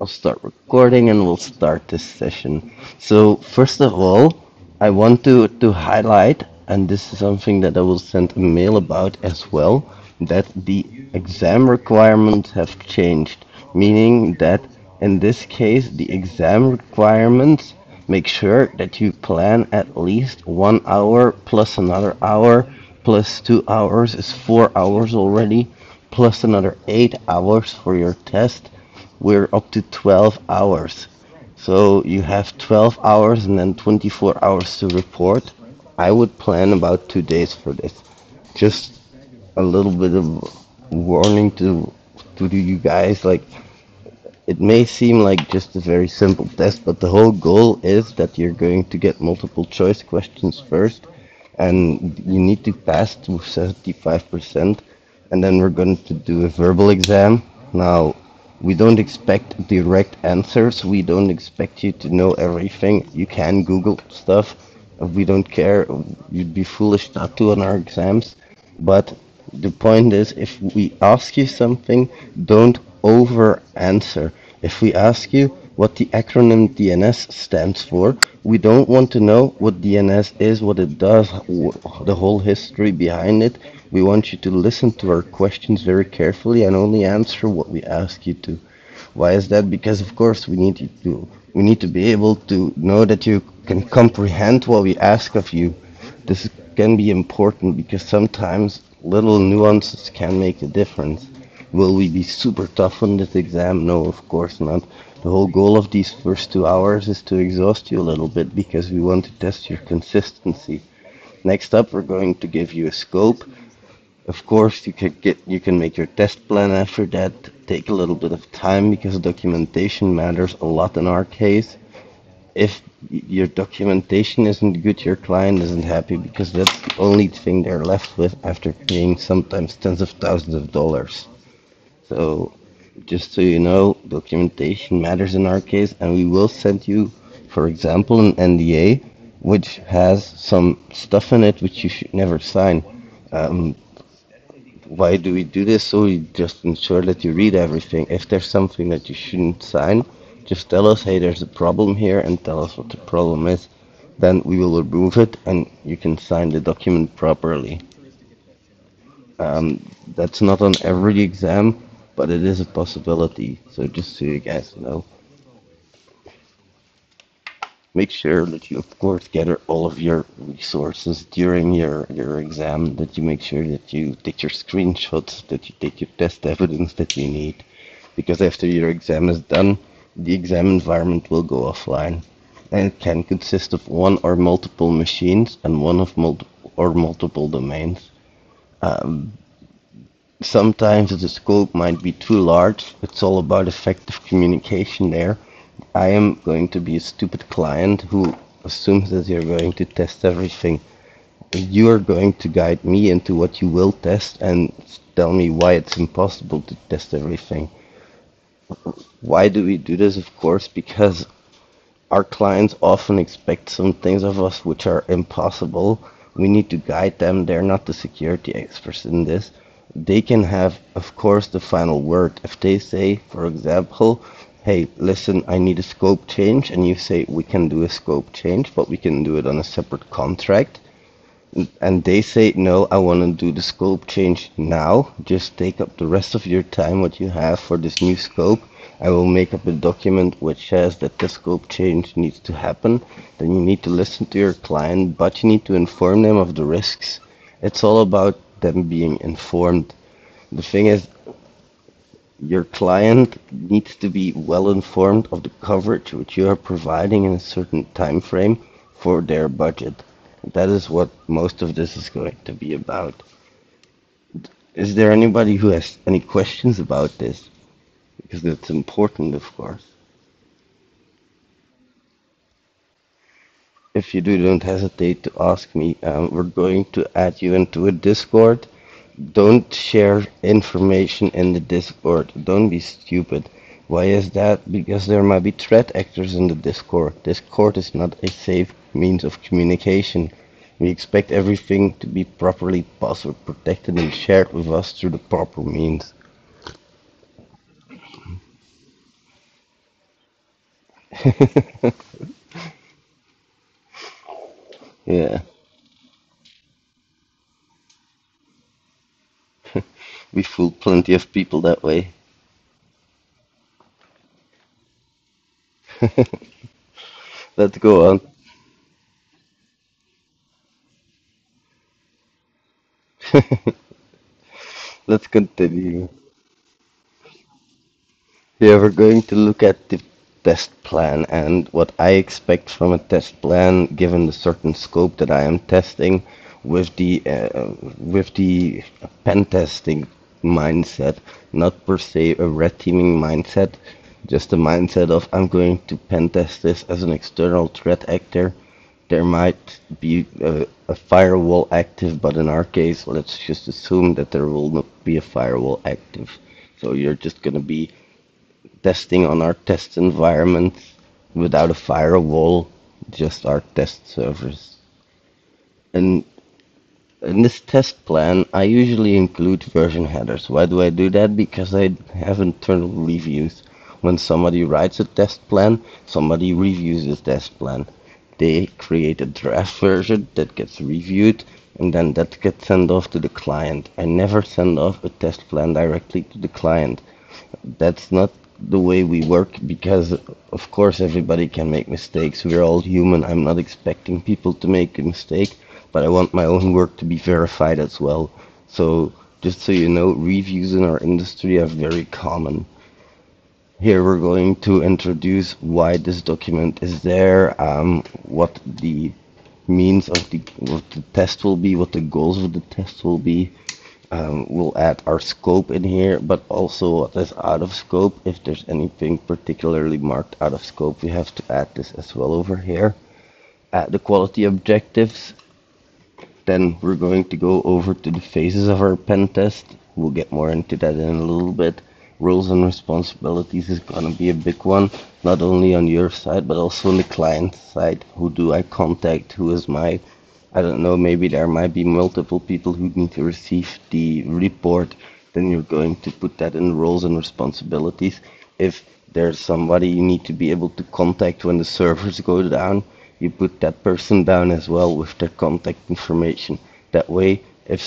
start recording and we'll start this session. So, first of all, I want to highlight, and this is something that I will send a mail about as well, that the exam requirements have changed, meaning that in this case, the exam requirements make sure that you plan at least 1 hour plus another hour plus 2 hours is 4 hours already, plus another 8 hours for your test. We're up to 12 hours. So you have 12 hours and then 24 hours to report. I would plan about 2 days for this. Just a little bit of warning to you guys. Like, it may seem like just a very simple test, but the whole goal is that you're going to get multiple choice questions first, and you need to pass to 75%, and then we're going to do a verbal exam. Now, we don't expect direct answers. We don't expect you to know everything. You can Google stuff. We don't care. You'd be foolish not to on our exams. But the point is, if we ask you something, don't over answer. If we ask you what the acronym DNS stands for, we don't want to know what DNS is, what it does, the whole history behind it. We want you to listen to our questions very carefully and only answer what we ask you to. Why is that? Because of course we need to be able to know that you can comprehend what we ask of you. This can be important because sometimes little nuances can make a difference. Will we be super tough on this exam? No, of course not. The whole goal of these first 2 hours is to exhaust you a little bit because we want to test your consistency. Next up, we're going to give you a scope. Of course, you can make your test plan after that. Take a little bit of time because documentation matters a lot in our case. If your documentation isn't good, your client isn't happy because that's the only thing they're left with after paying sometimes tens of thousands of dollars. So, just so you know, documentation matters in our case, and we will send you, for example, an NDA which has some stuff in it which you should never sign. Um, why do we do this? So we just ensure that you read everything. If there's something that you shouldn't sign, just tell us, hey, there's a problem here, and tell us what the problem is. Then we will remove it, and you can sign the document properly. That's not on every exam, but it is a possibility. So just so you guys know, make sure that you, of course, gather all of your resources during your exam, that you make sure that you take your screenshots, that you take your test evidence that you need. Because after your exam is done, the exam environment will go offline. And it can consist of one or multiple machines and one of multiple domains. Um, Sometimes the scope might be too large. It's all about effective communication there. I am going to be a stupid client who assumes that you're going to test everything. You are going to guide me into what you will test and tell me why it's impossible to test everything. Why do we do this? Of course, because our clients often expect some things of us which are impossible. We need to guide them. They're not the security experts in this. They can have, of course, the final word. If they say, for example, hey, listen, I need a scope change, and you say, we can do a scope change, but we can do it on a separate contract, and they say, no, I want to do the scope change now, just take up the rest of your time what you have for this new scope. I will make up a document which says that the scope change needs to happen. Then you need to listen to your client, but you need to inform them of the risks. It's all about them being informed. The thing is, your client needs to be well informed of the coverage which you are providing in a certain time frame for their budget. That is what most of this is going to be about. Is there anybody who has any questions about this? Because it's important, of course. If you do, don't hesitate to ask me. We're going to add you into a Discord. Don't share information in the Discord. Don't be stupid. Why is that? Because there might be threat actors in the Discord. Discord is not a safe means of communication. We expect everything to be properly password protected and shared with us through the proper means. Yeah, we fool plenty of people that way. Let's go on. Let's continue. Yeah, we're going to look at the test plan and what I expect from a test plan given the certain scope that I am testing with the pen testing mindset, not per se a red teaming mindset, just a mindset of I'm going to pen test this as an external threat actor. There might be a firewall active, but in our case, let's just assume that there will not be a firewall active. So you're just going to be testing on our test environment without a firewall, just our test servers. And in this test plan, I usually include version headers. Why do I do that? Because I have internal reviews. When somebody writes a test plan, somebody reviews the test plan. They create a draft version that gets reviewed, and then that gets sent off to the client. I never send off a test plan directly to the client. That's not the way we work because, of course, everybody can make mistakes. We're all human. I'm not expecting people to make a mistake, but I want my own work to be verified as well. So, just so you know, reviews in our industry are very common. Here we're going to introduce why this document is there, what the means of what the test will be, what the goals of the test will be. We'll add our scope in here, but also what is out of scope. If there's anything particularly marked out of scope, we have to add this as well over here. Add the quality objectives. Then we're going to go over to the phases of our pen test. We'll get more into that in a little bit. Roles and responsibilities is going to be a big one, not only on your side, but also on the client side. Who do I contact? Who is my, I don't know, maybe there might be multiple people who need to receive the report. Then you're going to put that in roles and responsibilities. If there's somebody you need to be able to contact when the servers go down, you put that person down as well with their contact information. That way, if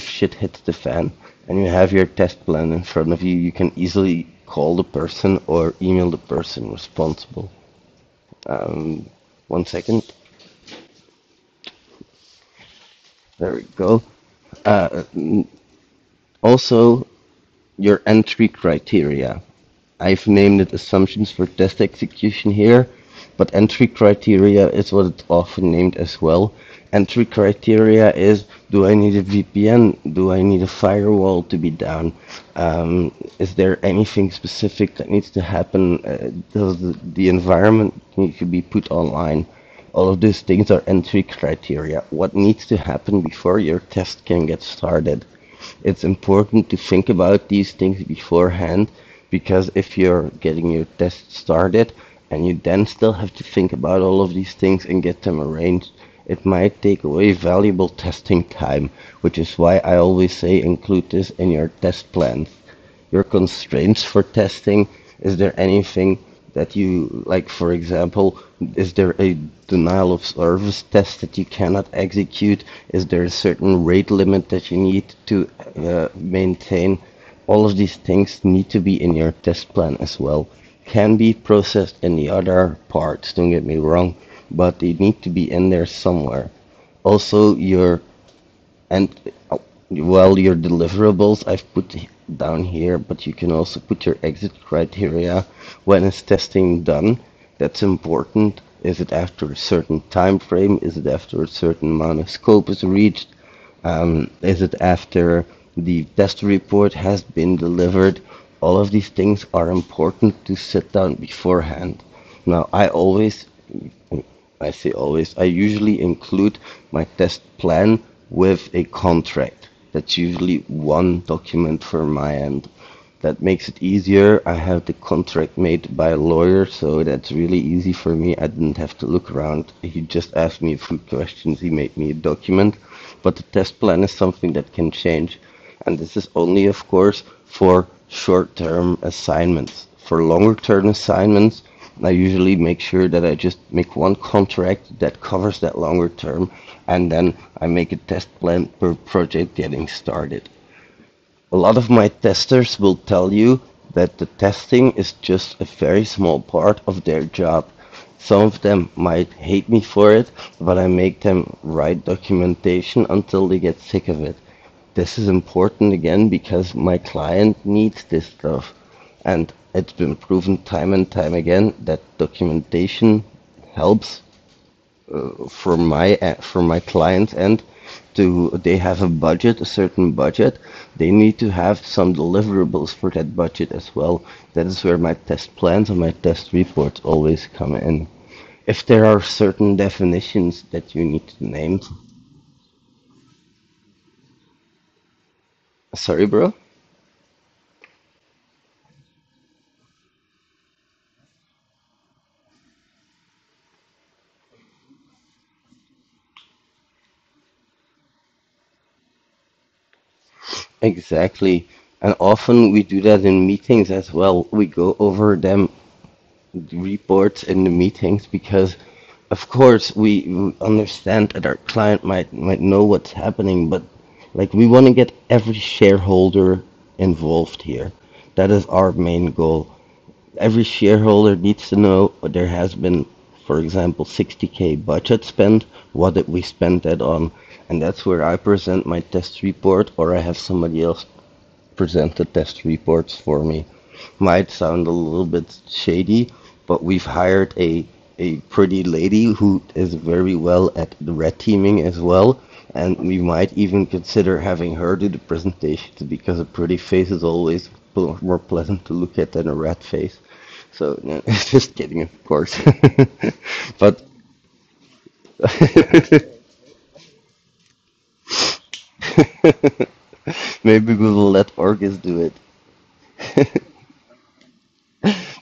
shit hits the fan and you have your test plan in front of you, you can easily call the person or email the person responsible. Um, 1 second. There we go. Uh, Also, your entry criteria. I've named it assumptions for test execution here, but entry criteria is what it's often named as well. Entry criteria is, do I need a VPN? Do I need a firewall to be down? Is there anything specific that needs to happen? Does the environment need to be put online? All of these things are entry criteria. What needs to happen before your test can get started? It's important to think about these things beforehand because if you're getting your test started and you then still have to think about all of these things and get them arranged, it might take away valuable testing time, which is why I always say include this in your test plans. Your constraints for testing, is there anything that you like, for example, is there a denial of service test that you cannot execute? Is there a certain rate limit that you need to maintain? All of these things need to be in your test plan as well. Can be processed in the other parts, don't get me wrong, but they need to be in there somewhere. Also, and well, your deliverables I've put down here, but you can also put your exit criteria. When is testing done? That's important. Is it after a certain time frame? Is it after a certain amount of scope is reached? Is it after the test report has been delivered? All of these things are important to sit down beforehand. Now, I say always, I usually include my test plan with a contract. That's usually one document for my end. That makes it easier. I have the contract made by a lawyer, so that's really easy for me. I didn't have to look around. He just asked me a few questions. He made me a document. But the test plan is something that can change. And this is only, of course, for short-term assignments. For longer-term assignments, I usually make sure that I just make one contract that covers that longer term, and then I make a test plan per project getting started. A lot of my testers will tell you that the testing is just a very small part of their job. Some of them might hate me for it, but I make them write documentation until they get sick of it. This is important again because my client needs this stuff. And it's been proven time and time again that documentation helps from my client's end to they have a budget, a certain budget. They need to have some deliverables for that budget as well. That is where my test plans and my test reports always come in. If there are certain definitions that you need to name, sorry, bro. Exactly. And often we do that in meetings as well. We go over them reports in the meetings because of course we understand that our client might know what's happening, but like we want to get every shareholder involved here. That is our main goal. Every shareholder needs to know there has been, for example, 60K budget spent. What did we spend that on? And that's where I present my test report, or I have somebody else present the test reports for me. Might sound a little bit shady, but we've hired a pretty lady who is very well at the red teaming as well, and we might even consider having her do the presentations because a pretty face is always more pleasant to look at than a red face. So, no, just kidding, of course. But maybe we will let Orgis do it.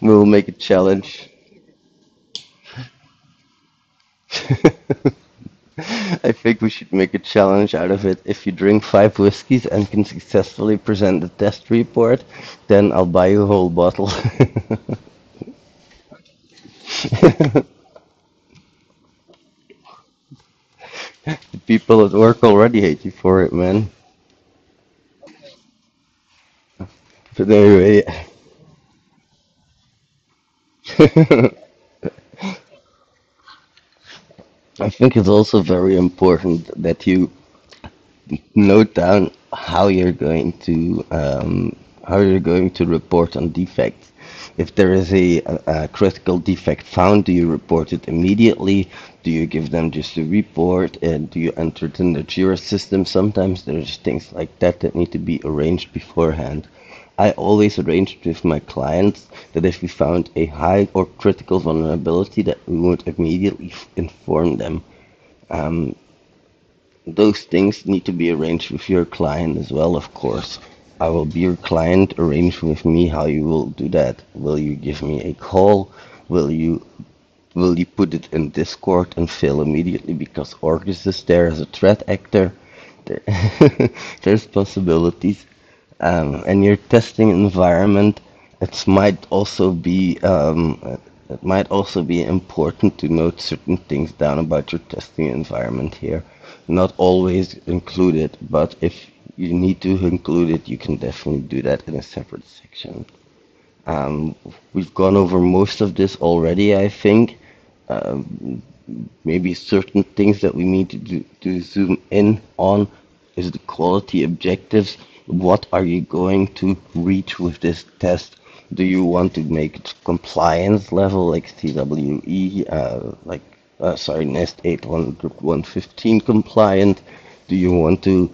We will make a challenge. I think we should make a challenge out of it. If you drink 5 whiskeys and can successfully present the test report, then I'll buy you a whole bottle. The people at work already hate you for it, man. But anyway, I think it's also very important that you note down how you're going to report on defects. If there is a critical defect found, do you report it immediately? Do you give them just a report? And do you enter it in the Jira system? Sometimes there's things like that that need to be arranged beforehand. I always arranged with my clients that if we found a high or critical vulnerability, that we would immediately inform them. Um, those things need to be arranged with your client as well, of course. I will be your client. Arrange with me how you will do that. Will you give me a call? Will you will you put it in Discord and fail immediately because Orcus is there as a threat actor? There, there's possibilities. And your testing environment, it might also be important to note certain things down about your testing environment here. Not always include it, but if you need to include it, you can definitely do that in a separate section. Um, we've gone over most of this already, I think. Um, Maybe certain things that we need to zoom in on is the quality objectives. What are you going to reach with this test? Do you want to make it compliance level like CWE, sorry, NEST 81115 compliant? Do you want to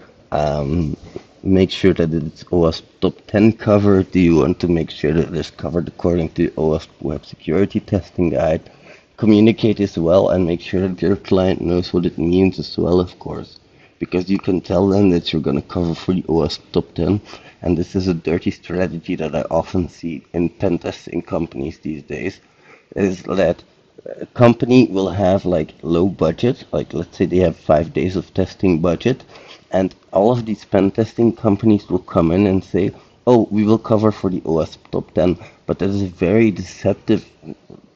make sure that it's OWASP top 10 covered? Do you want to make sure that it's covered according to OWASP Web Security Testing Guide? Communicate as well and make sure that your client knows what it means as well, of course. Because you can tell them that you're going to cover for the OWASP top 10, and this is a dirty strategy that I often see in pen testing companies these days, is that a company will have like low budget, like let's say they have 5 days of testing budget, and all of these pen testing companies will come in and say, "Oh, we will cover for the OWASP top 10," but that is very deceptive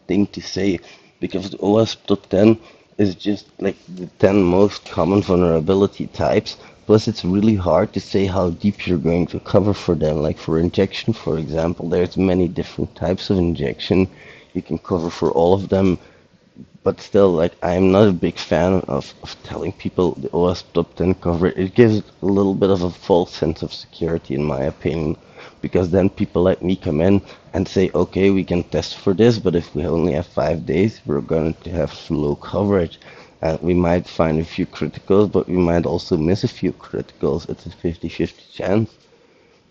thing to say because the OWASP.10 is just like the 10 most common vulnerability types. Plus, it's really hard to say how deep you're going to cover for them. Like for injection, for example, there's many different types of injection. You can cover for all of them, but still, like I'm not a big fan of telling people the OS top 10 cover. It gives a little bit of a false sense of security, in my opinion, because then people like me come in and say, okay, we can test for this, but if we only have 5 days, we're going to have low coverage. We might find a few criticals, but we might also miss a few criticals. It's a 50-50 chance.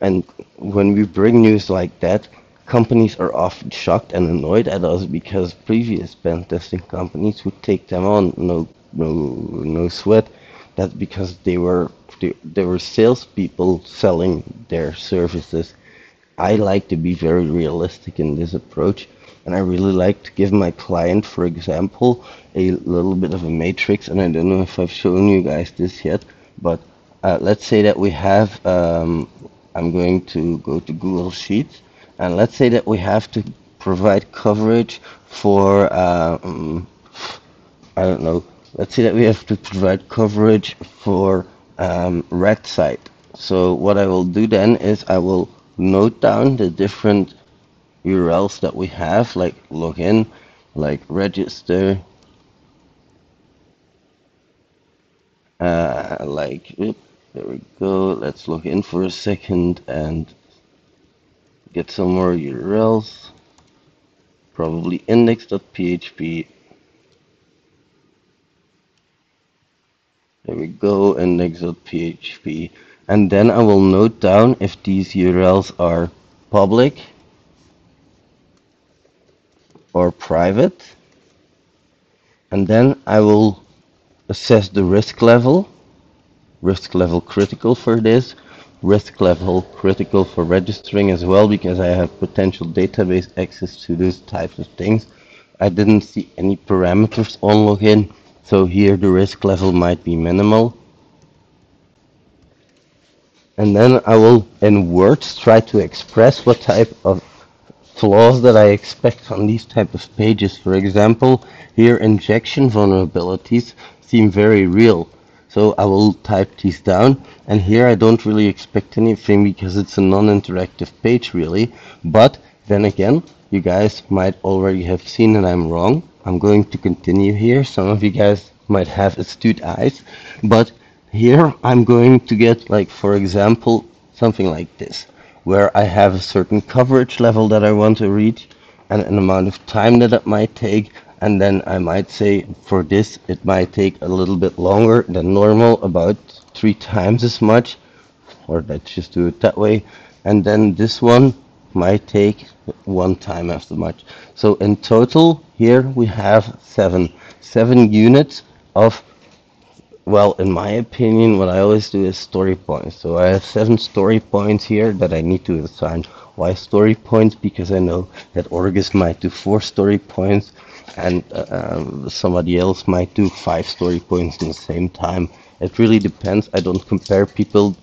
And when we bring news like that, companies are often shocked and annoyed at us because previous pen testing companies would take them on, no sweat. That's because they were salespeople selling their services. I like to be very realistic in this approach, and I really like to give my client, for example, a little bit of a matrix. And I don't know if I've shown you guys this yet, but let's say that we have, I'm going to go to Google Sheets, and let's say that we have to provide coverage for, I don't know, let's say that we have to provide coverage for red site. So what I will do then is I will note down the different URLs that we have, like login, like register, there we go. Let's log in for a second and get some more URLs. Probably index.php. There we go, index.php. And then I will note down if these URLs are public or private. And then I will assess the risk level critical for this, risk level critical for registering as well, because I have potential database access to those types of things. I didn't see any parameters on login, so here the risk level might be minimal. And then I will, in words, try to express what type of flaws that I expect on these type of pages. For example, here injection vulnerabilities seem very real. So I will type these down, and here I don't really expect anything because it's a non-interactive page really. But then again, you guys might already have seen that I'm wrong. I'm going to continue here. Some of you guys might have astute eyes, but here I'm going to get, like, for example, something like this, where I have a certain coverage level that I want to reach and an amount of time that it might take, and then I might say for this it might take a little bit longer than normal, about 3 times as much, or let's just do it that way, and then this one might take 1 time as much. So in total here we have seven units of, well, in my opinion, what I always do is story points. So I have 7 story points here that I need to assign. Why story points? Because I know that Orgus might do 4 story points and somebody else might do 5 story points in the same time. It really depends. I don't compare people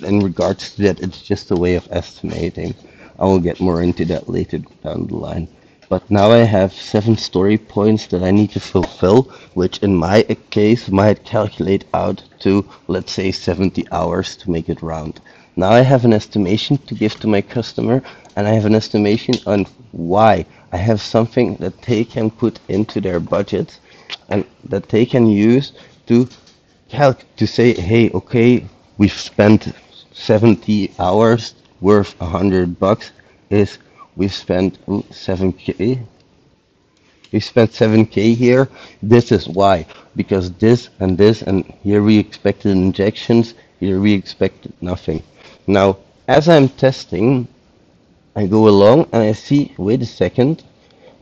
in regards to that. It's just a way of estimating. I will get more into that later down the line. But now I have 7 story points that I need to fulfill, which in my case might calculate out to, let's say, 70 hours to make it round. Now I have an estimation to give to my customer, and I have an estimation on why. I have something that they can put into their budget and that they can use to to say, hey, okay, we've spent 70 hours worth $100 is we've spent 7K. We spent 7K here. This is why. Because this, and here we expected injections, here we expected nothing. Now, as I'm testing, I go along and I see, wait a second,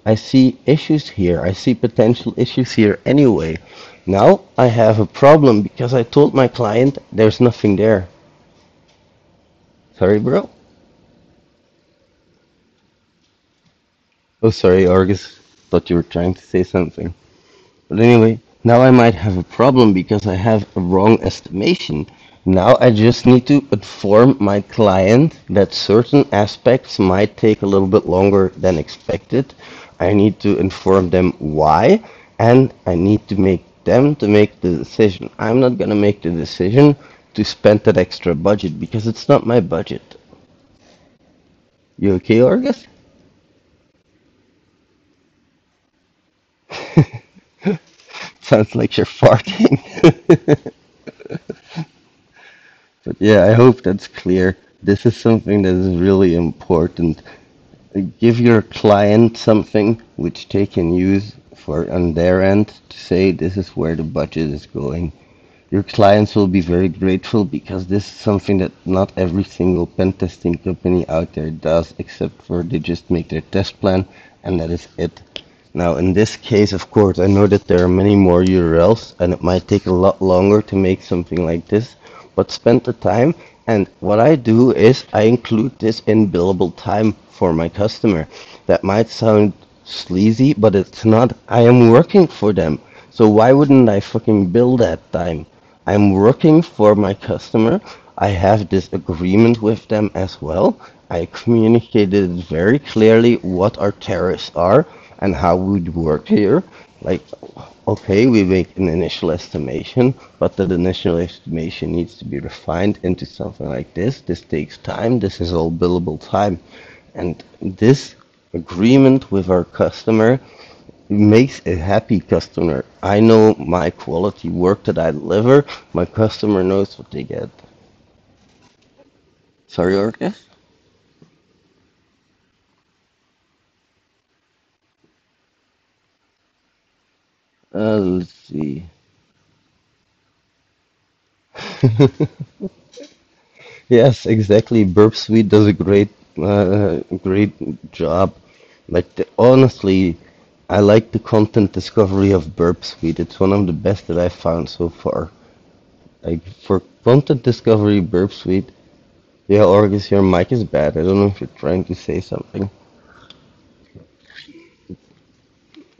I see issues here. I see potential issues here anyway. Now I have a problem because I told my client there's nothing there. Sorry, bro. Oh, sorry, Argus. Thought you were trying to say something. But anyway, now I might have a problem because I have a wrong estimation. Now I just need to inform my client that certain aspects might take a little bit longer than expected. I need to inform them why, and I need to make them to make the decision. I'm not gonna make the decision to spend that extra budget because it's not my budget. You okay, Orgus? Sounds like you're farting. But yeah, I hope that's clear. This is something that is really important. Give your client something which they can use for on their end to say this is where the budget is going. Your clients will be very grateful because this is something that not every single pen testing company out there does, except for they just make their test plan and that is it. Now, in this case, of course, I know that there are many more URLs and it might take a lot longer to make something like this, but spend the time. And what I do is I include this in billable time for my customer. That might sound sleazy, but it's not. I am working for them. So why wouldn't I fucking bill that time? I'm working for my customer. I have this agreement with them as well. I communicated very clearly what our tariffs are and how we'd work here. Like, okay, we make an initial estimation, but that initial estimation needs to be refined into something like this. This takes time. This is all billable time. And this agreement with our customer makes a happy customer. I know my quality work that I deliver. My customer knows what they get. Sorry, Orcus? Let's see. Yes, exactly. Burp Suite does a great job. Honestly, I like the content discovery of Burp Suite. It's one of the best that I've found so far. Like for content discovery, Burp Suite. Yeah, Orgus, your mic is bad. I don't know if you're trying to say something.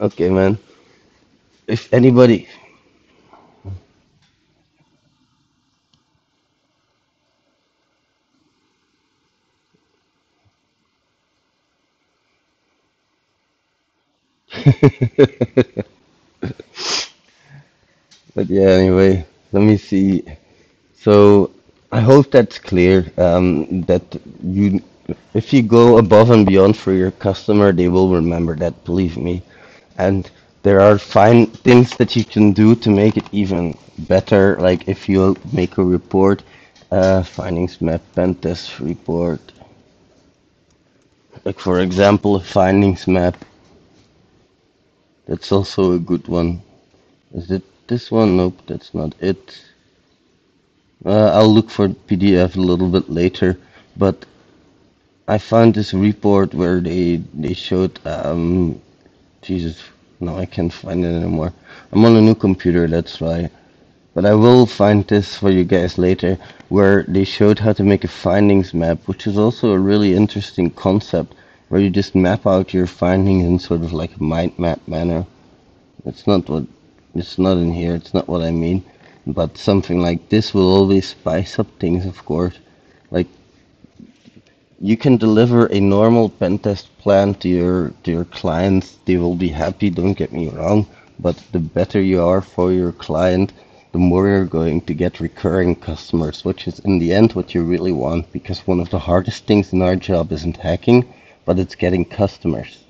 Okay, man. If anybody, but yeah, anyway, let me see. So I hope that's clear. That you, if you go above and beyond for your customer, they will remember that. Believe me. And there are fine things that you can do to make it even better. Like if you make a report, findings map, pen test report. Like for example, a findings map. That's also a good one. Is it this one? Nope, that's not it. I'll look for PDF a little bit later, but I found this report where they showed Jesus, no, I can't find it anymore. I'm on a new computer, that's why. But I will find this for you guys later, where they showed how to make a findings map, which is also a really interesting concept, where you just map out your findings in sort of like a mind map manner. It's not what, it's not in here, it's not what I mean. But something like this will always spice up things, of course. Like you can deliver a normal pen test plan to your clients. They will be happy, don't get me wrong, but the better you are for your client, the more you're going to get recurring customers, which is in the end what you really want, because one of the hardest things in our job isn't hacking, but it's getting customers.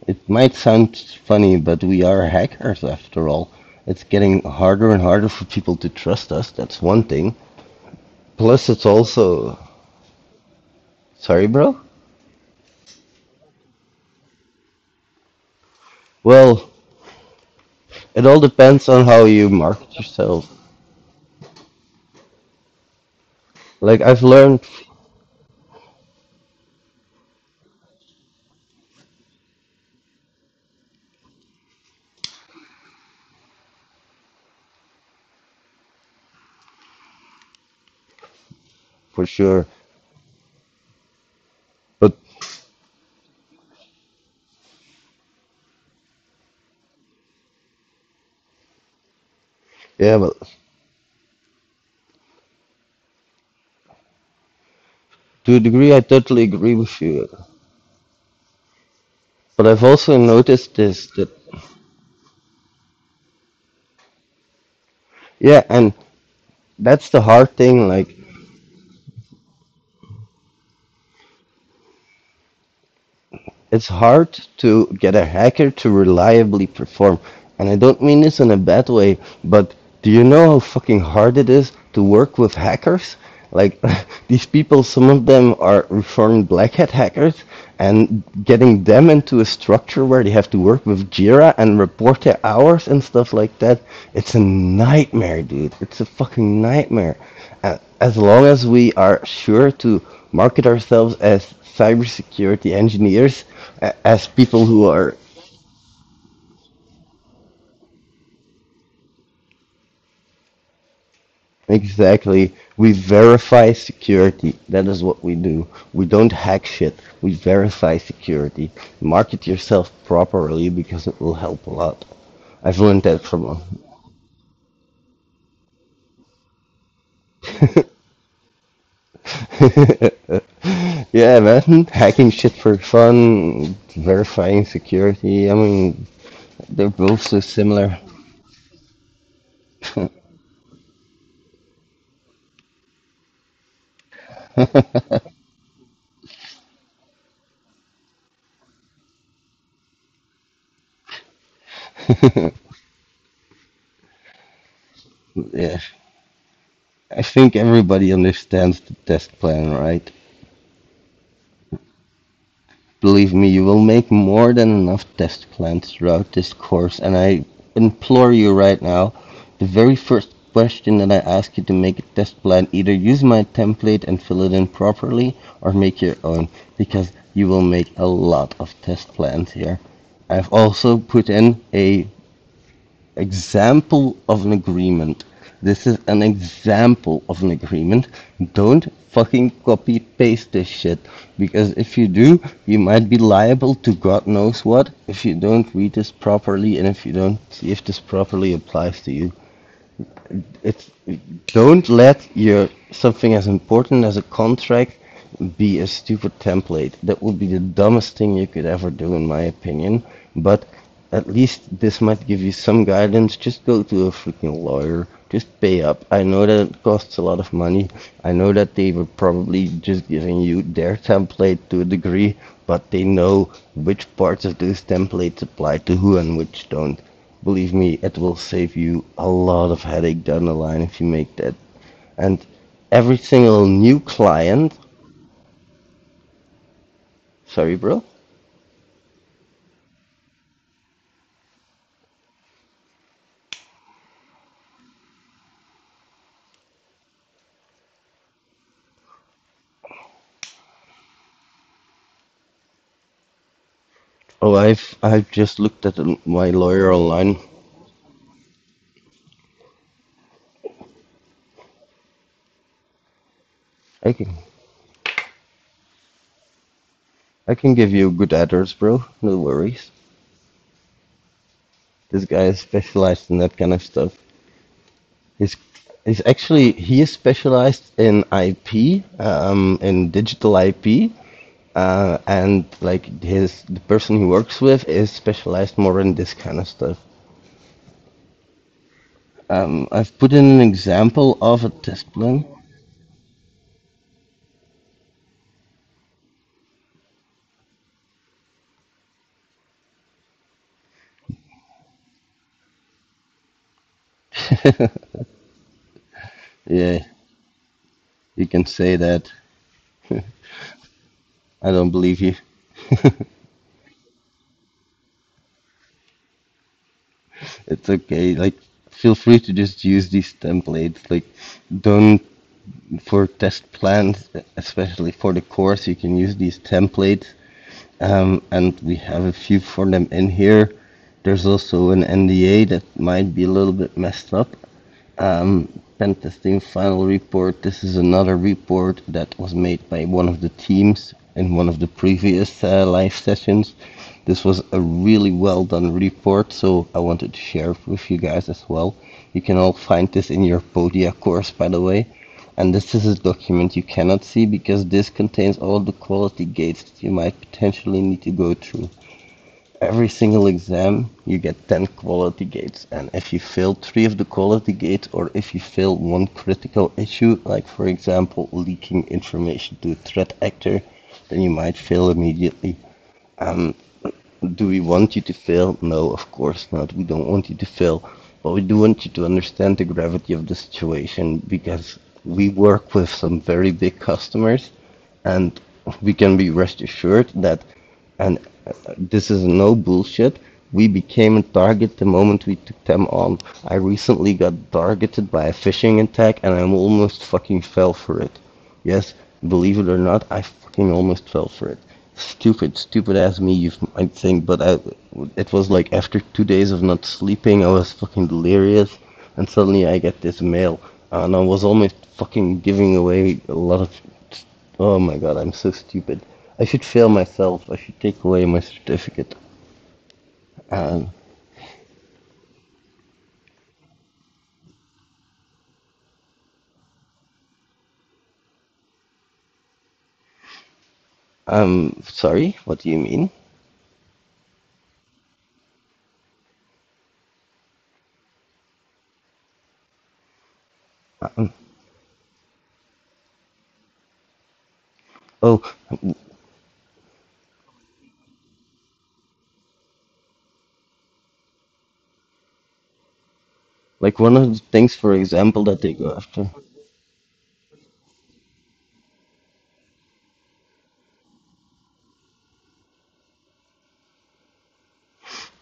It might sound funny, but we are hackers after all. It's getting harder and harder for people to trust us. That's one thing. Plus, it's also. Sorry, bro? Well, it all depends on how you market yourself. Like, I've learned for sure. But, yeah, but to a degree, I totally agree with you. But I've also noticed this that yeah, and that's the hard thing. Like it's hard to get a hacker to reliably perform. And I don't mean this in a bad way, but do you know how fucking hard it is to work with hackers? Like, these people, some of them are reformed black hat hackers, and getting them into a structure where they have to work with Jira and report their hours and stuff like that, it's a nightmare, dude. It's a fucking nightmare. As long as we are sure to market ourselves as cybersecurity engineers, as people who are exactly, we verify security. That is what we do. We don't hack shit. We verify security. Market yourself properly because it will help a lot. I've learned that from yeah, man. Hacking shit for fun, verifying security. I mean, they're both so similar. Yeah, I think everybody understands the test plan, right? Believe me, you will make more than enough test plans throughout this course, and I implore you right now, the very first question that I ask you to make a test plan, either use my template and fill it in properly, or make your own, because you will make a lot of test plans here. I've also put in a example of an agreement. This is an example of an agreement. Don't fucking copy paste this shit. Because if you do, you might be liable to God knows what if you don't read this properly and if you don't see if this properly applies to you. It's don't let your something as important as a contract be a stupid template. That would be the dumbest thing you could ever do, in my opinion. But at least this might give you some guidance. Just go to a freaking lawyer. Just pay up. I know that it costs a lot of money. I know that they were probably just giving you their template to a degree, but they know which parts of those templates apply to who and which don't. Believe me, it will save you a lot of headache down the line if you make that. And every single new client, sorry, bro. Oh, I've just looked at my lawyer online. I can I can give you a good address, bro. No worries. This guy is specialized in that kind of stuff. He's he's actually he is specialized in IP, in digital IP, and like the person he works with is specialized more in this kind of stuff. I've put in an example of a test plan. Yeah, you can say that. I don't believe you. It's okay. Like, feel free to just use these templates. Like, don't for test plans, especially for the course, you can use these templates. And we have a few for them in here. There's also an NDA that might be a little bit messed up. Pen testing final report. This is another report that was made by one of the teams in one of the previous live sessions. This was a really well done report, so I wanted to share it with you guys as well. You can all find this in your Podia course, by the way. And this is a document you cannot see because this contains all the quality gates that you might potentially need to go through. every single exam you get 10 quality gates, and if you fail three of the quality gates, or if you fail one critical issue, like for example leaking information to a threat actor, then you might fail immediately. Um, do we want you to fail? No, of course not. We don't want you to fail, but we do want you to understand the gravity of the situation, because we work with some very big customers, and we can be rest assured that, and this is no bullshit, we became a target the moment we took them on. I recently got targeted by a phishing attack and I almost fucking fell for it. Yes, believe it or not, I fucking almost fell for it. Stupid ass me, you might think, but it was like after 2 days of not sleeping, I was fucking delirious, and suddenly I get this mail, and I was almost fucking giving away a lot of. Oh my god, I'm so stupid. I should fail myself. I should take away my certificate. Um, sorry, what do you mean? Um, oh, like one of the things, for example, that they go after.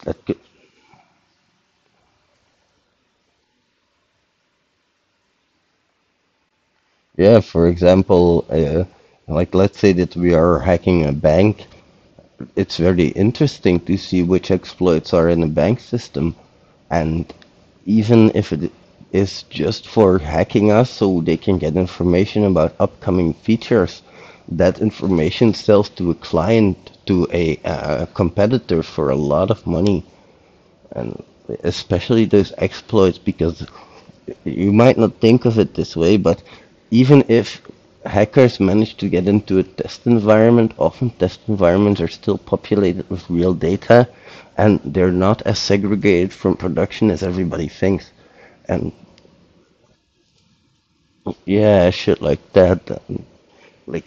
That could, yeah, for example, like let's say that we are hacking a bank. It's very interesting to see which exploits are in the bank system, and even if it is just for hacking us so they can get information about upcoming features, that information sells to a client, to a competitor for a lot of money. And especially those exploits, because you might not think of it this way, but even if hackers manage to get into a test environment, often test environments are still populated with real data, and they're not as segregated from production as everybody thinks. And yeah, shit like that. Like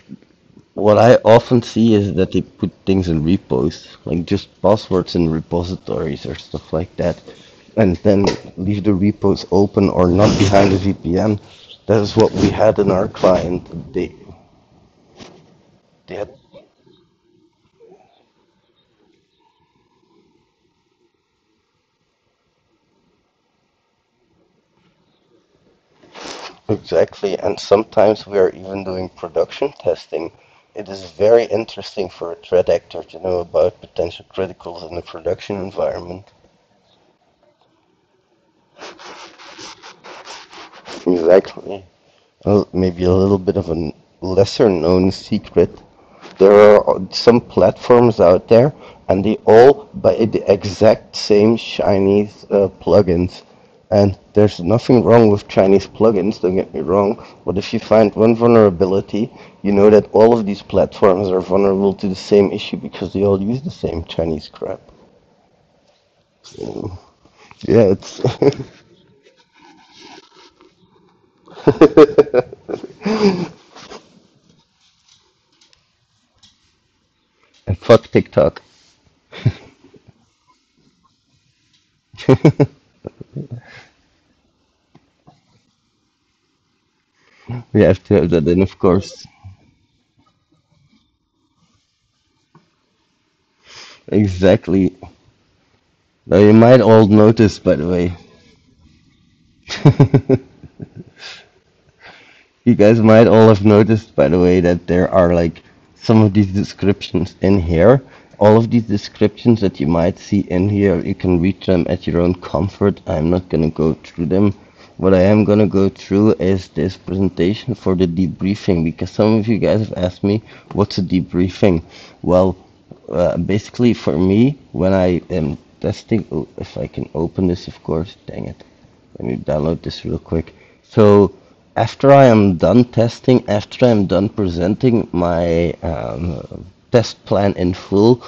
what I often see is that they put things in repos, like just passwords in repositories or stuff like that, and then leave the repos open or not behind a VPN. That is what we had in our client. They had exactly, and sometimes we are even doing production testing. It is very interesting for a threat actor to know about potential criticals in the production environment. Exactly. Well, maybe a little bit of a lesser known secret. There are some platforms out there, and they all buy the exact same Chinese plugins. And there's nothing wrong with Chinese plugins, don't get me wrong. But if you find one vulnerability, you know that all of these platforms are vulnerable to the same issue because they all use the same Chinese crap. So, yeah, it's. And fuck TikTok. We have to have that in, of course. Exactly. Now you might all notice, by the way. You guys might all have noticed, by the way, that there are like some of these descriptions in here. All of these descriptions that you might see in here, you can read them at your own comfort. I'm not gonna go through them. What I am gonna go through is this presentation for the debriefing, because some of you guys have asked me, what's a debriefing? Well, basically for me, when I am testing, oh, if I can open this, of course, dang it. Let me download this real quick. So after I am done testing, after I'm done presenting my test plan in full,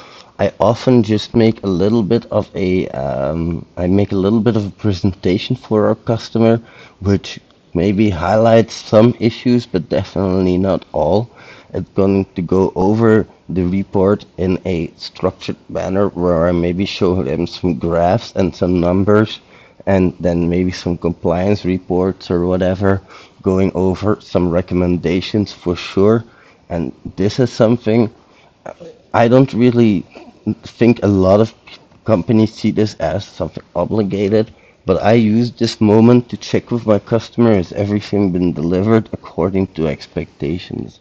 I often just make a little bit of I make a little bit of a presentation for our customer, which maybe highlights some issues, but definitely not all. It's going to go over the report in a structured manner where I maybe show them some graphs and some numbers, and then maybe some compliance reports or whatever, going over some recommendations for sure. And this is something I don't really think a lot of companies see this as something obligated, but I use this moment to check with my customer, has everything been delivered according to expectations.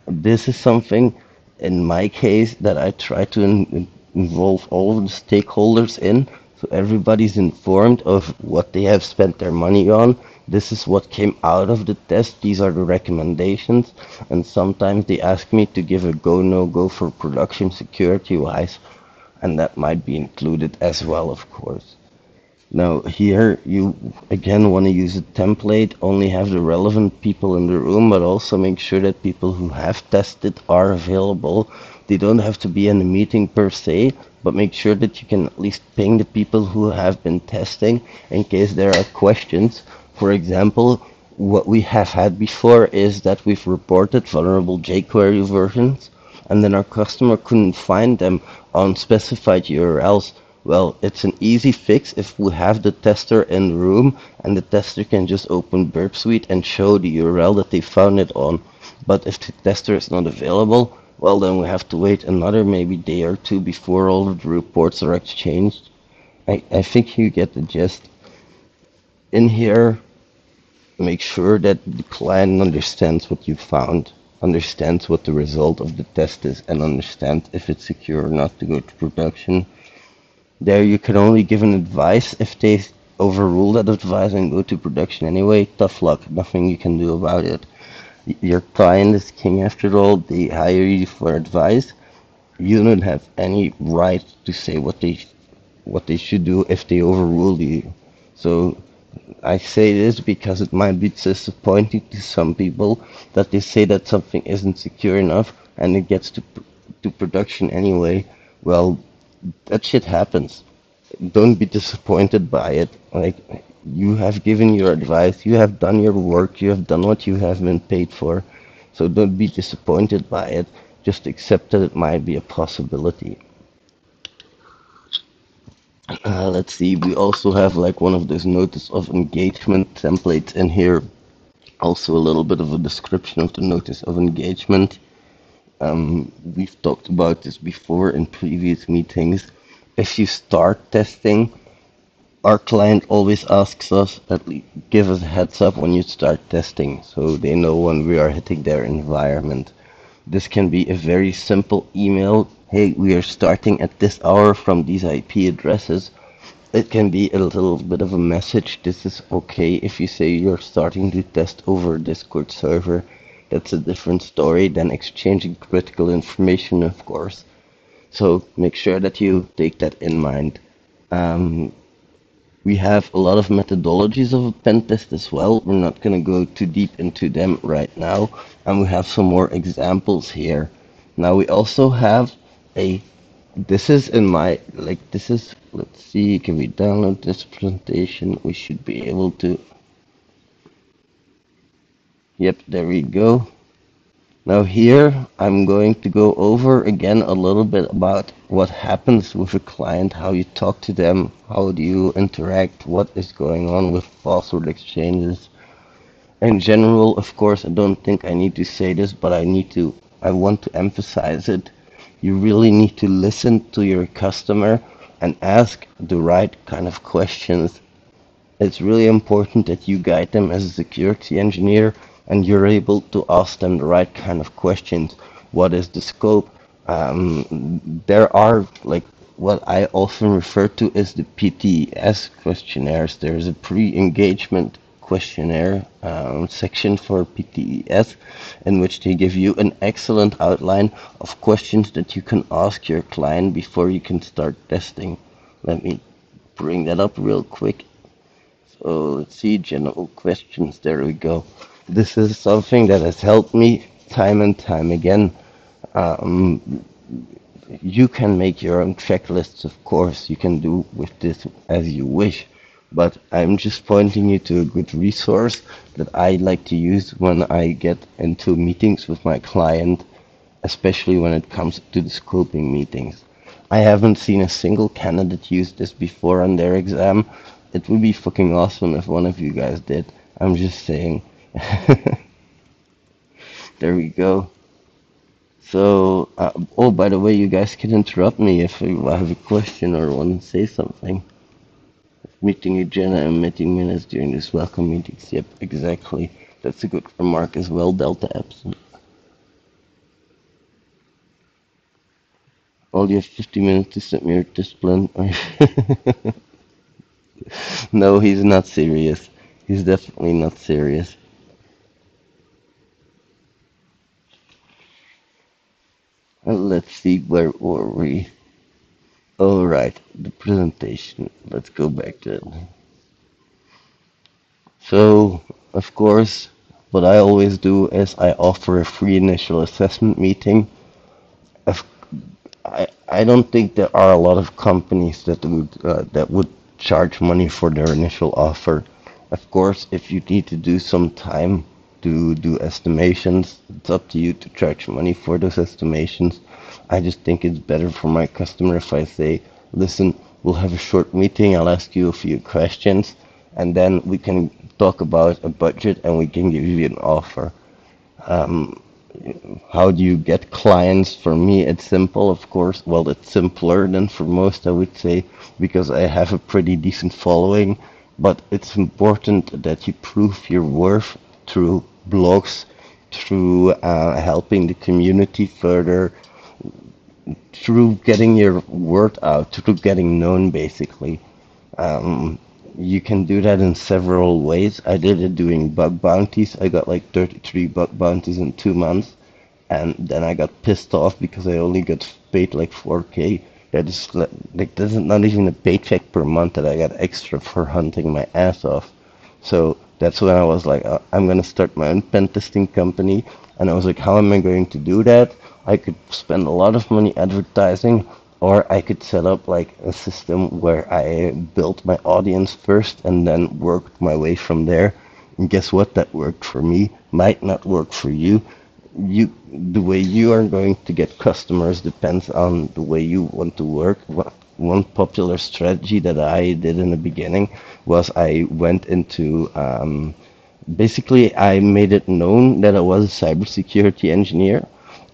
This is something, in my case, that I try to involve all of the stakeholders in, so everybody's informed of what they have spent their money on. This is what came out of the test. These are the recommendations. And sometimes they ask me to give a go, no go for production security wise, and that might be included as well, of course. Now, here you again want to use a template, only have the relevant people in the room, but also make sure that people who have tested are available. They don't have to be in the meeting per se, but make sure that you can at least ping the people who have been testing in case there are questions. For example, what we have had before is that we've reported vulnerable jQuery versions, and then our customer couldn't find them on specified URLs. Well, it's an easy fix if we have the tester in the room and the tester can just open Burp Suite and show the URL that they found it on. But if the tester is not available, well, then we have to wait another maybe day or two before all of the reports are exchanged. I think you get the gist. In here, make sure that the client understands what you found, understands what the result of the test is, and understands if it's secure or not to go to production. There you can only give an advice. If they overrule that advice and go to production anyway, tough luck. Nothing you can do about it. Your client is king after all. They hire you for advice. You don't have any right to say what they should do if they overrule you. So I say this because it might be disappointing to some people that they say that something isn't secure enough and it gets to production anyway. Well, that shit happens. Don't be disappointed by it. Like, you have given your advice, you have done your work, you have done what you have been paid for. So don't be disappointed by it. Just accept that it might be a possibility. Let's see, we also have like one of those notice of engagement templates in here. Also a little bit of a description of the notice of engagement. We've talked about this before in previous meetings. If you start testing, our client always asks us at least give us a heads up when you start testing so they know when we are hitting their environment. This can be a very simple email. Hey, we are starting at this hour from these IP addresses. It can be a little bit of a message. This is okay if you say you're starting to test over a Discord server. That's a different story than exchanging critical information, of course. So make sure that you take that in mind. Um, we have a lot of methodologies of a pen test as well. We're not going to go too deep into them right now. And we have some more examples here. Now we also have a, this is in my, like this is, let's see, can we download this presentation? We should be able to, yep, there we go. Now here I'm going to go over again a little bit about what happens with a client, how you talk to them, how do you interact, what is going on with password exchanges. In general, of course, I don't think I need to say this, but I want to emphasize it. You really need to listen to your customer and ask the right kind of questions. It's really important that you guide them as a security engineer and you're able to ask them the right kind of questions. What is the scope? There are like what I often refer to as the PTS questionnaires. There's a pre-engagement questionnaire section for PTES in which they give you an excellent outline of questions that you can ask your client before you can start testing. Let me bring that up real quick. So let's see, general questions. There we go. This is something that has helped me time and time again. Um, you can make your own checklists, of course. You can do with this as you wish. But I'm just pointing you to a good resource that I like to use when I get into meetings with my client, especially when it comes to the scoping meetings. I haven't seen a single candidate use this before on their exam. It would be fucking awesome if one of you guys did. I'm just saying. There we go. So, oh, by the way, you guys can interrupt me if you have a question or want to say something. Meeting agenda and meeting minutes during this welcome meetings. Yep, exactly. That's a good remark as well, Delta Epsilon. All you have 50 minutes to submit your discipline. No, he's not serious. He's definitely not serious. Let's see, where were we? All right, the presentation. Let's go back to it. So, of course, what I always do is I offer a free initial assessment meeting. Of I don't think there are a lot of companies that would charge money for their initial offer. Of course, if you need to do some time to do estimations, it's up to you to charge money for those estimations. I just think it's better for my customer if I say, listen, we'll have a short meeting, I'll ask you a few questions, and then we can talk about a budget and we can give you an offer. Um, how do you get clients? For me, it's simple, of course. Well, it's simpler than for most, I would say, because I have a pretty decent following. But it's important that you prove your worth through blogs, through helping the community further, through getting your word out, through getting known, basically. Um, you can do that in several ways. I did it doing bug bounties. I got like 33 bug bounties in 2 months, and then I got pissed off because I only got paid like 4K. That is like that's not even a paycheck per month that I got extra for hunting my ass off. So that's when I was like, I'm gonna start my own pen testing company. And I was like, how am I going to do that? I could spend a lot of money advertising, or I could set up like a system where I built my audience first and then worked my way from there. And guess what? That worked for me. Might not work for you. The way you are going to get customers depends on the way you want to work. One popular strategy that I did in the beginning was I went into basically I made it known that I was a cybersecurity engineer,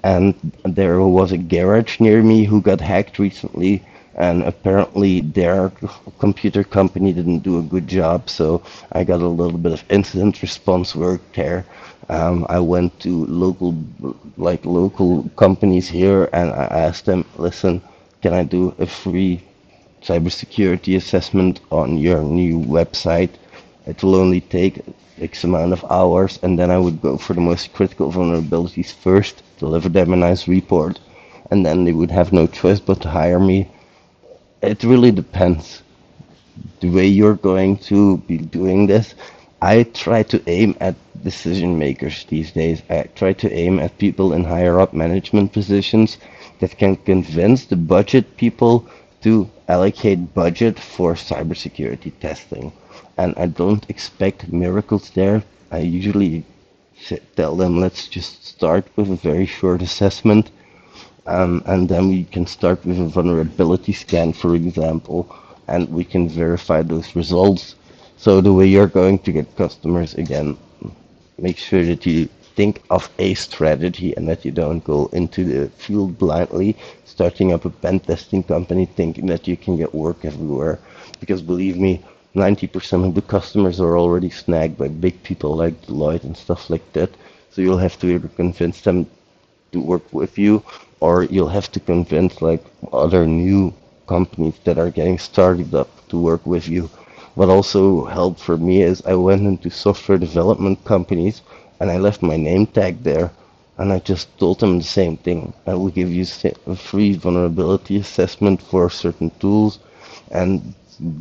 and there was a garage near me who got hacked recently, and apparently their computer company didn't do a good job, so I got a little bit of incident response work there. I went to local companies here and I asked them, listen, can I do a free cybersecurity assessment on your new website? It will only take X amount of hours, and then I would go for the most critical vulnerabilities first, deliver them a nice report, and then they would have no choice but to hire me. It really depends the way you're going to be doing this. I try to aim at decision makers these days. I try to aim at people in higher up management positions that can convince the budget people to allocate budget for cybersecurity testing. And I don't expect miracles there. I usually tell them, let's just start with a very short assessment, and then we can start with a vulnerability scan, for example, and we can verify those results. So the way you're going to get customers, again, make sure that you think of a strategy and that you don't go into the field blindly, starting up a pen testing company thinking that you can get work everywhere. Because believe me, 90% of the customers are already snagged by big people like Deloitte and stuff like that. So you'll have to either convince them to work with you, or you'll have to convince like other new companies that are getting started up to work with you. What also helped for me is I went into software development companies and I left my name tag there, and I just told them the same thing. I will give you a free vulnerability assessment for certain tools, and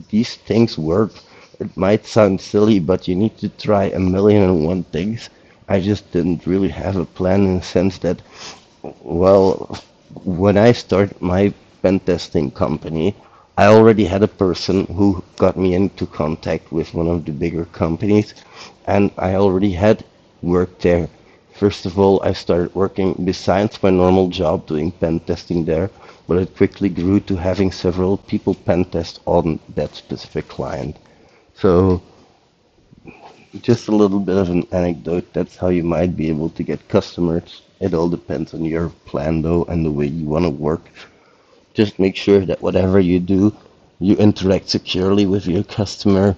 these things work. It might sound silly, but you need to try a million and one things. I just didn't really have a plan in the sense that, well, when I started my pen testing company, I already had a person who got me into contact with one of the bigger companies, and I already had worked there. First of all, I started working besides my normal job doing pen testing there, but it quickly grew to having several people pen test on that specific client. So just a little bit of an anecdote. That's how you might be able to get customers. It all depends on your plan, though, and the way you want to work. Just make sure that whatever you do, you interact securely with your customer.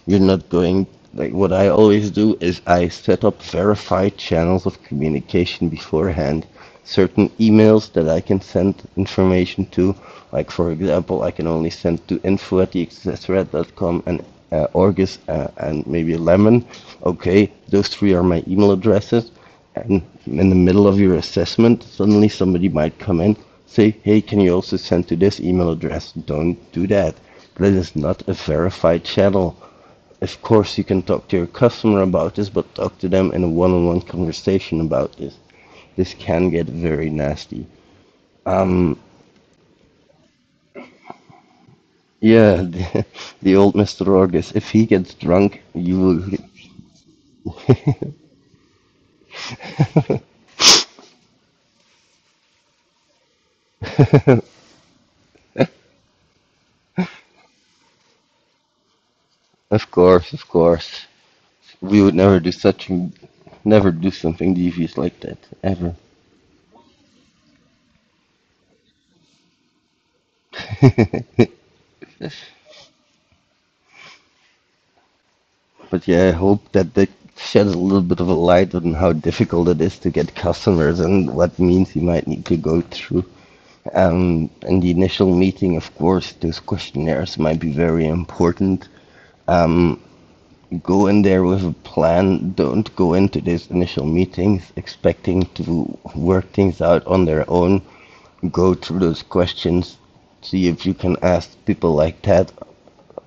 You're not going, like what I always do is I set up verified channels of communication beforehand. Certain emails that I can send information to, like for example, I can only send to info@thexssrat.com and Orgus and maybe Lemon. Okay, those three are my email addresses. And in the middle of your assessment, suddenly somebody might come in, say, hey, can you also send to this email address? Don't do that. That is not a verified channel. Of course, you can talk to your customer about this, but talk to them in a one-on-one conversation about this. This can get very nasty. Um, yeah, the old Mr. Orgus, if he gets drunk, you will. Of course, of course. We would never do something devious like that, ever. But yeah, I hope that that sheds a little bit of a light on how difficult it is to get customers and what means you might need to go through. In the initial meeting, of course, those questionnaires might be very important. Um, Go in there with a plan. Don't go into these initial meetings expecting to work things out on their own. Go through those questions, see if you can ask people like that,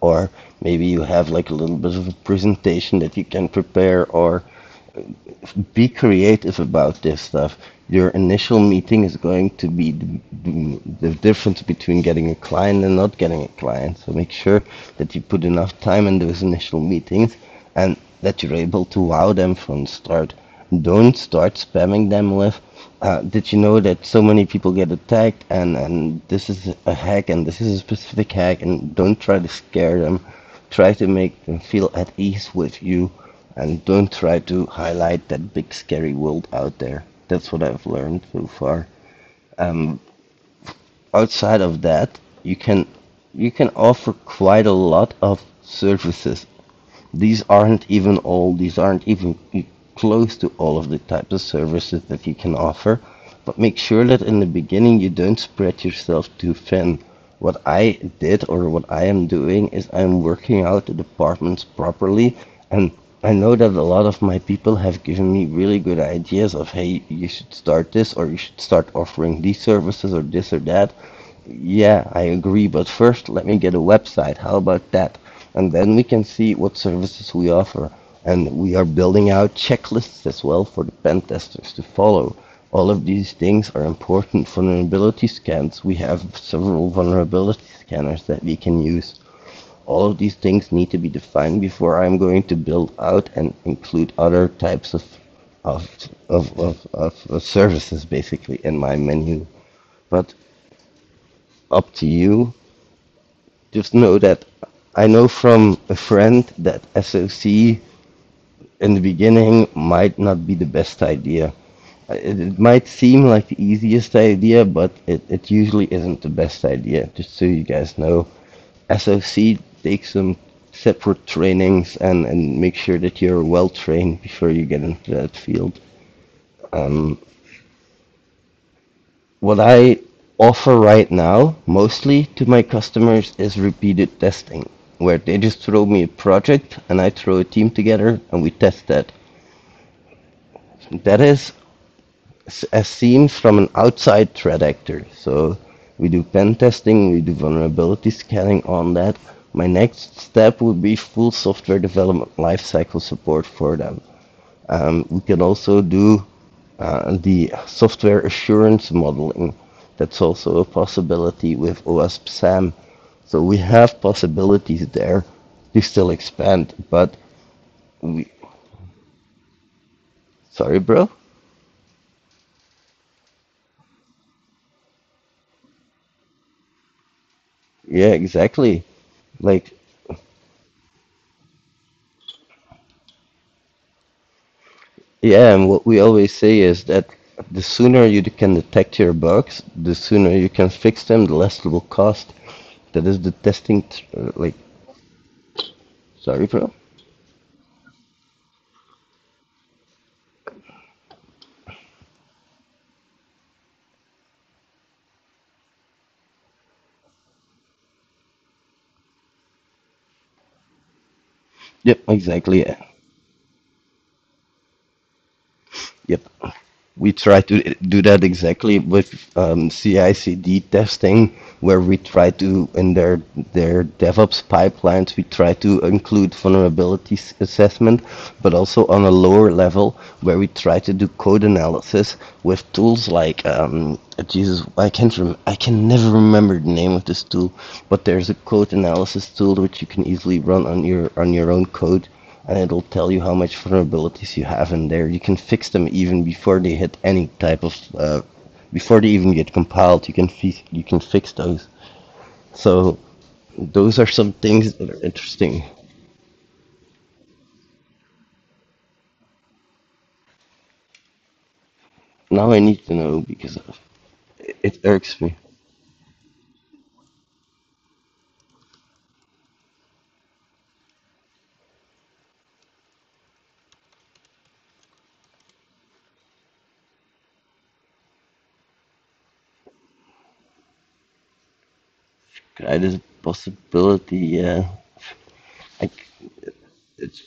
or maybe you have like a little bit of a presentation that you can prepare, or be creative about this stuff. Your initial meeting is going to be the difference between getting a client and not getting a client. So make sure that you put enough time in those initial meetings and that you're able to wow them from the start. Don't start spamming them with, did you know that so many people get attacked and this is a hack and this is a specific hack, and don't try to scare them. Try to make them feel at ease with you and don't try to highlight that big scary world out there. That's what I've learned so far. Um, Outside of that, you can offer quite a lot of services. These aren't even close to all of the types of services that you can offer. But make sure that in the beginning you don't spread yourself too thin. What I did or what I am doing is I'm working out the departments properly, and I know that a lot of my people have given me really good ideas of, hey, you should start this or you should start offering these services or this or that. Yeah, I agree, but first let me get a website. How about that? And then we can see what services we offer. And we are building out checklists as well for the pen testers to follow. All of these things are important. Vulnerability scans. We have several vulnerability scanners that we can use. All of these things need to be defined before I'm going to build out and include other types of of services basically in my menu. But up to you. Just know that I know from a friend that SOC in the beginning might not be the best idea. It might seem like the easiest idea, but it usually isn't the best idea. Just so you guys know, SOC takes some separate trainings and make sure that you're well trained before you get into that field. Um, what I offer right now, mostly to my customers, is repeated testing, where they just throw me a project and I throw a team together and we test that. That is as seen from an outside threat actor. So we do pen testing, we do vulnerability scanning on that. My next step would be full software development lifecycle support for them. We can also do the software assurance modeling. That's also a possibility with OWASP SAM. So we have possibilities there to still expand, but we, sorry, bro. Yeah, exactly. Like, yeah, and what we always say is that the sooner you can detect your bugs, the sooner you can fix them, the less it will cost. That is the testing, like, sorry, bro. Yep, exactly. Yeah. Yep. We try to do that exactly with CI/CD testing, where we try to, in their DevOps pipelines, we try to include vulnerability assessment, but also on a lower level, where we try to do code analysis with tools like Jesus, I can never remember the name of this tool, but there's a code analysis tool which you can easily run on your own code, and it'll tell you how much vulnerabilities you have in there. You can fix them even before they hit any type of before they even get compiled. You can fix those. So those are some things that are interesting. Now I need to know because it irks me. That is a possibility. Yeah, I it's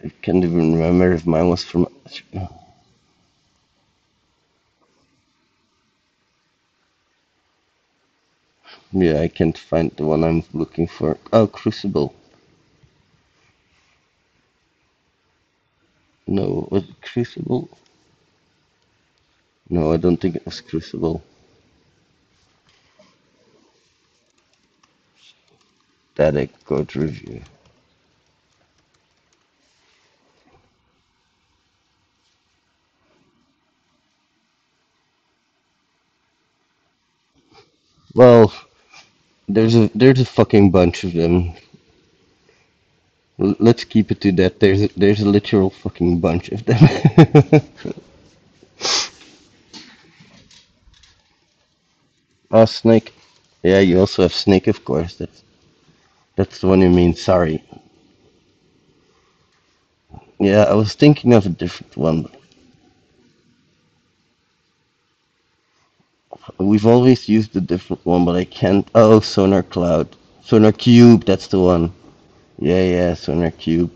I can't even remember if mine was from. Yeah, I can't find the one I'm looking for. Oh, Crucible. No, was it Crucible? No, I don't think it was Crucible. Static code review. Well, there's a fucking bunch of them. Let's keep it to that. There's a literal fucking bunch of them. Oh, Snake. Yeah, you also have Snake, of course. That's the one you mean. Sorry. Yeah, I was thinking of a different one. We've always used a different one, but I can't. Oh, Sonar Cloud. Sonar Cube. That's the one. Yeah, yeah, Sonar Cube.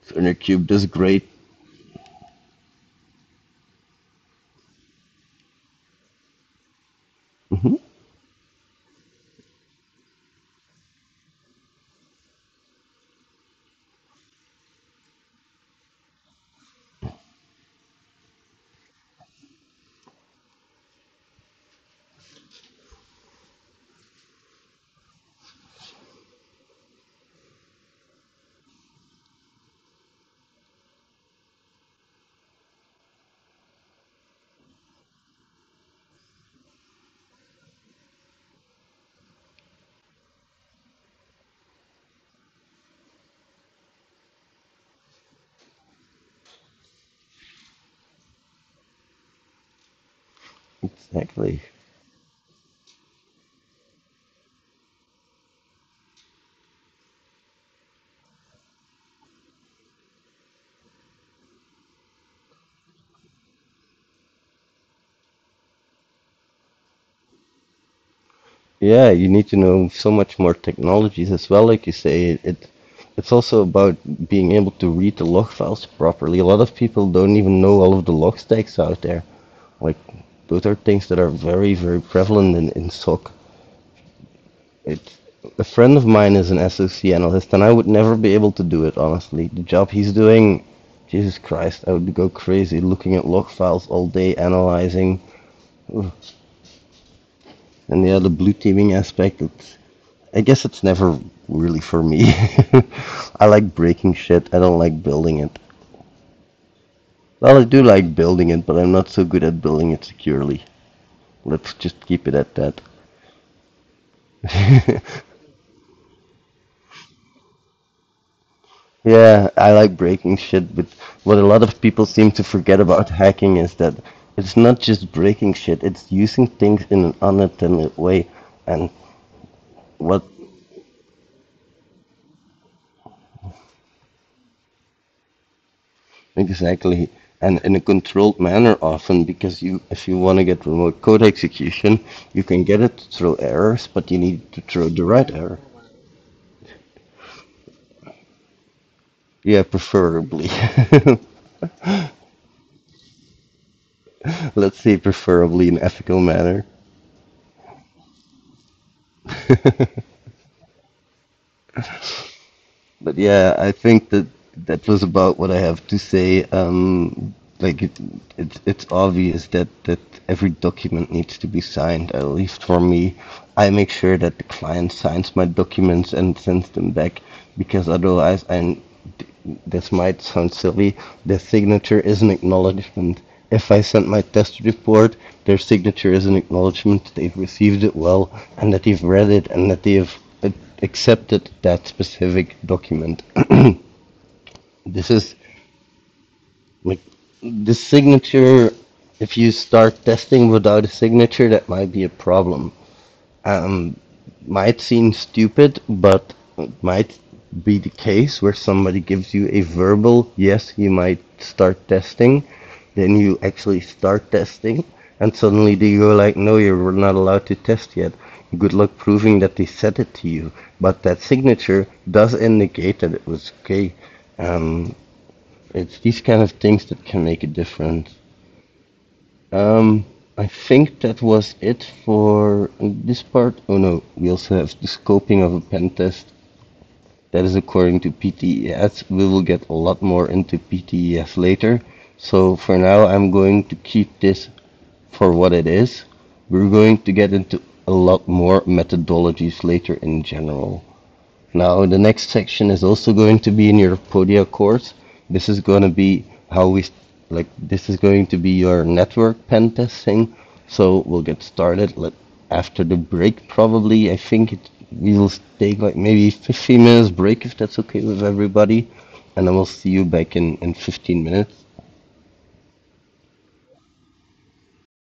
Sonar Cube does great. Hmm. Exactly. Yeah, you need to know so much more technologies as well, like you say. It's also about being able to read the log files properly. A lot of people don't even know all of the log stacks out there. Like those are things that are very, very prevalent in SOC. It A friend of mine is an SOC analyst, and I would never be able to do it, honestly. The job he's doing, Jesus Christ, I would go crazy looking at log files all day, analyzing. Ugh. And the other blue teaming aspect, I guess it's never really for me. I like breaking shit. I don't like building it. Well, I do like building it, but I'm not so good at building it securely. Let's just keep it at that. Yeah, I like breaking shit, but what a lot of people seem to forget about hacking is that it's not just breaking shit, it's using things in an unattended way. And what exactly, and in a controlled manner often, because if you want to get remote code execution, you can get it to throw errors, but you need to throw the right error. Yeah, preferably. Let's say preferably in ethical manner. But yeah, I think that that was about what I have to say. Like it's obvious that every document needs to be signed. At least for me, I make sure that the client signs my documents and sends them back because otherwise, and this might sound silly, their signature is an acknowledgement. If I send my test report, their signature is an acknowledgement that they've received it well and that they've read it and that they've accepted that specific document. This is like the signature. If you start testing without a signature, that might be a problem. Um, might seem stupid, but it might be the case where somebody gives you a verbal yes, you might start testing, then you actually start testing, and suddenly they go like, no, you're not allowed to test yet. Good luck proving that they said it to you. But that signature does indicate that it was okay. Um, it's these kind of things that can make a difference. I think that was it for this part. Oh no, we also have the scoping of a pen test. That is according to PTES. We will get a lot more into PTES later. So for now, I'm going to keep this for what it is. We're going to get into a lot more methodologies later in general. Now, the next section is also going to be in your Podia course. This is going to be how we, this is going to be your network pen testing. So we'll get started after the break, probably. I think we will take like maybe 15 minutes break if that's okay with everybody. And then we'll see you back in 15 minutes.